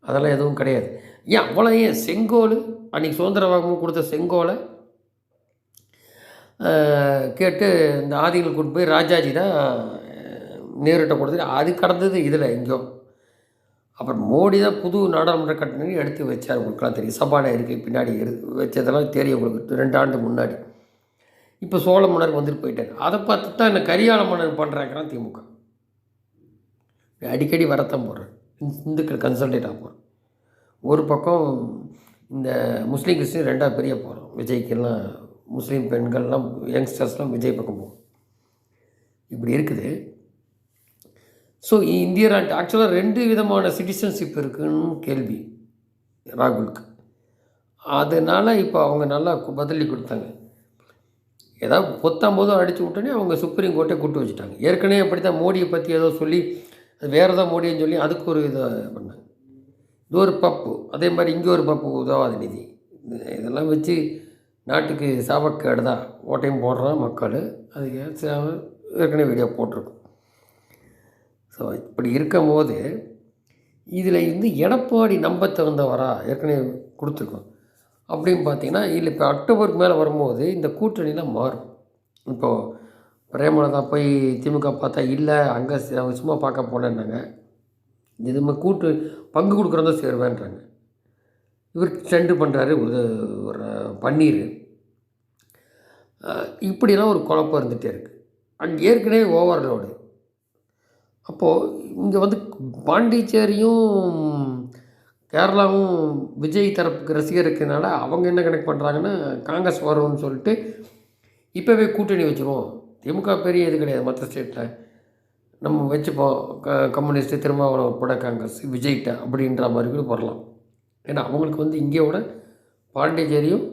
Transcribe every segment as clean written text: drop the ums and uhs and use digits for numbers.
அதெல்லாம் எதுவும் கிடையாது. ஏன் அவ்வளோ ஏன் செங்கோல் அன்றைக்கி சுதந்திர வாங்கும்போது கொடுத்த செங்கோலை கேட்டு இந்த ஆதிகள் கூட்டு போய் ராஜாஜி தான் நேருகிட்ட கொடுத்துட்டு அது கடந்தது இதில் எங்கேயோ. அப்புறம் மோடி தான் புது நாடாளுமன்ற கட்டணி எடுத்து வச்சார். உங்களுக்குலாம் தெரியும், சபாநாயகருக்கு பின்னாடி வச்சதெல்லாம் தெரியும் உங்களுக்கு 2 ஆண்டு முன்னாடி. இப்போ சோழ மன்னர் வந்துட்டு போயிட்டார். அதை பார்த்து தான் என்ன கரியாள மன்னர் பண்ணுறாங்கிறான் திமுக. அடிக்கடி வரத்தான் போடுறேன், இந்துக்கள் கன்சல்டேட் ஆக போகிறேன். ஒரு பக்கம் இந்த முஸ்லீம் கிறிஸ்டின் 2ஆக பெரிய போகிறோம். விஜய்க்கெல்லாம் முஸ்லீம் பெண்கள்லாம் யங்ஸ்டர்ஸ்லாம் விஜய் பக்கம் போகும். இப்படி இருக்குது. ஸோ இந்திய நாட்டு ஆக்சுவலாக 2 விதமான சிட்டிசன்ஷிப் இருக்குன்னு கேள்வி ராகுலுக்கு. அதனால் இப்போ அவங்க நல்லா பதிலடி கொடுத்தாங்க. ஏதாவது பொத்தாம்போதும் அடித்து விட்டோன்னே அவங்க சுப்ரீம் கோர்ட்டை கூட்டு வச்சுட்டாங்க. ஏற்கனவே அப்படி தான் மோடியை பற்றி ஏதோ சொல்லி அது வேறு ஏதாவது மோடின்னு சொல்லி அதுக்கு ஒரு இதை பண்ணாங்க. இது ஒரு பப்பு, அதே மாதிரி இங்கே ஒரு பப்பு உதவாத நிதி. இதெல்லாம் வச்சு நாட்டுக்கு சாபக்கேடு தான். ஓட்டையும் போடுறான் மக்கள். அதுக்கு ஏற்கனவே வீடியோ போட்டிருக்கோம். ஸோ இப்படி இருக்கும்போது இதில் எடப்பாடி நம்ப தகுந்தவரா ஏற்கனவே கொடுத்துருக்கோம் அப்படின்னு பார்த்தீங்கன்னா, இல்லை இப்போ அக்டோபருக்கு மேலே வரும்போது இந்த கூட்டணிலாம் மாறும். இப்போது பிரேமலதா போய் திமுக பார்த்தா இல்லை அங்கே சும்மா பார்க்க போனேன்னாங்க. இதுமே கூட்டு பங்கு கொடுக்குறதா சேருவேன்றாங்க. இவர் சென்டு பண்ணுறாரு ஒரு பன்னீர். இப்படிலாம் ஒரு குழப்பம் இருந்துகிட்டே இருக்குது. அண்ட் ஏற்கனவே ஓவர்லோடு. அப்போது இங்கே பாண்டிச்சேரியும் கேரளாவும் விஜய் தரப்புக்கு ரசிகர் இருக்கிறதுனால அவங்க என்ன கனெக்ட் பண்ணுறாங்கன்னா, காங்கிரஸ் வரும்னு சொல்லிட்டு இப்போவே கூட்டணி வச்சுருவோம். திமுக பெரிய இது கிடையாது மற்ற ஸ்டேட்டில், நம்ம வச்சுப்போம் கம்யூனிஸ்ட்டு திருமாவளவன் உட்பட காங்கிரஸ் விஜய்கிட்ட அப்படின்ற மாதிரி கூட வரலாம். ஏன்னா அவங்களுக்கு இங்கேயோட பாண்டிச்சேரியும்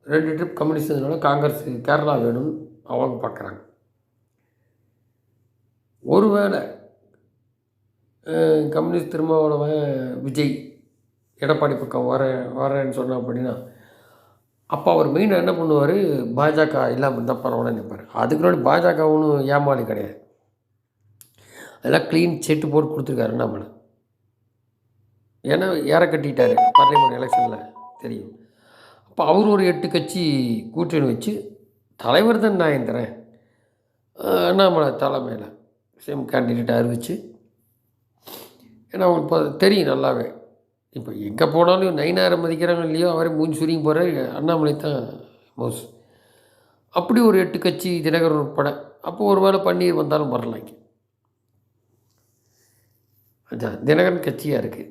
2 ட்ரிப் கம்யூனிஸ்ட் இருந்ததுனால காங்கிரஸ் கேரளா வேணும்னு அவங்க பார்க்குறாங்க. ஒருவேளை கம்யூனிஸ்ட் திருமாவளவன் விஜய் எடப்பாடி பக்கம் வரேன்னு சொன்னோம் அப்படின்னா, அப்போ அவர் மெயினாக என்ன பண்ணுவார், பாஜக இல்லாமல் இருந்தால் பரவாயில்ல நிற்பார். அதுக்கு முன்னாடி பாஜக ஒன்றும் ஏமாளி கிடையாது. அதெல்லாம் க்ளீன் செட்டு போட்டு கொடுத்துருக்காரு நம்மளை. ஏன்னா ஏற கட்டிட்டார் பார்லிமெண்ட் எலெக்ஷனில் தெரியும். அப்போ அவர் ஒரு 8 கட்சி கூட்டணி வச்சு தலைவர் தான் நான் தரேன் அண்ணாமலை தலைமையில் சேம் கேண்டிடேட்டை அறிவிச்சு. ஏன்னா அவங்களுக்கு இப்போ தெரியும் நல்லாவே. இப்போ எங்கே போனாலும் நயினாரை மதிக்கிறாங்க இல்லையோ, அவரே மூஞ்சி சுருங்கி போகிற அண்ணாமலை தான் மோஸ். அப்படி ஒரு 8 கட்சி தினகரன் உட்பட. அப்போ ஒரு வேளை பன்னீர் வந்தாலும் வரலாம். அதான் தினகரன் கட்சியாக இருக்குது.